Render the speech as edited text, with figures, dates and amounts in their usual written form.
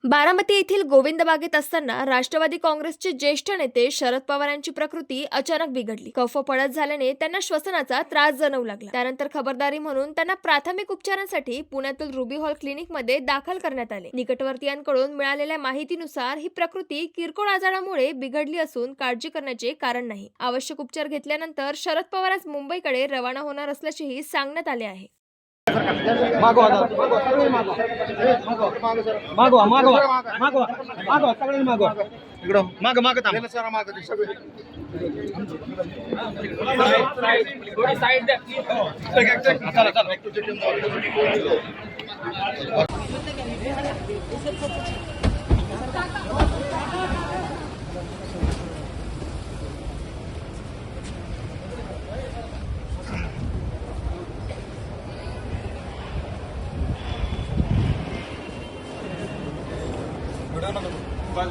बारामती येथील गोविंद बागेत असताना राष्ट्रवादी काँग्रेसचे ज्येष्ठ नेते शरद पवार यांची प्रकृती अचानक बिघडली. कफ पडत झाल्याने त्यांना श्वसनाचा त्रास जाणवू लागला. त्यानंतर खबरदारी म्हणून त्यांना प्राथमिक उपचारांसाठी पुण्यातील रुबी हॉल क्लिनिकमध्ये दाखल करण्यात आले. निकटवर्तीयांकडून मिळालेल्या माहितीनुसार ही प्रकृती किरकोळ आजारामुळे बिघडली असून काळजी करण्याचे कारण नाही. आवश्यक उपचार घेतल्यानंतर शरद पवार आज मुंबईकडे रवाना होणार असल्याचेही सांगण्यात आले आहे. मागवा मागवा मागवा मागवा मागवा सगळे मागवा इकडं माग माग थांब सर माग सगळे थोडी साइड द्या चला चला बस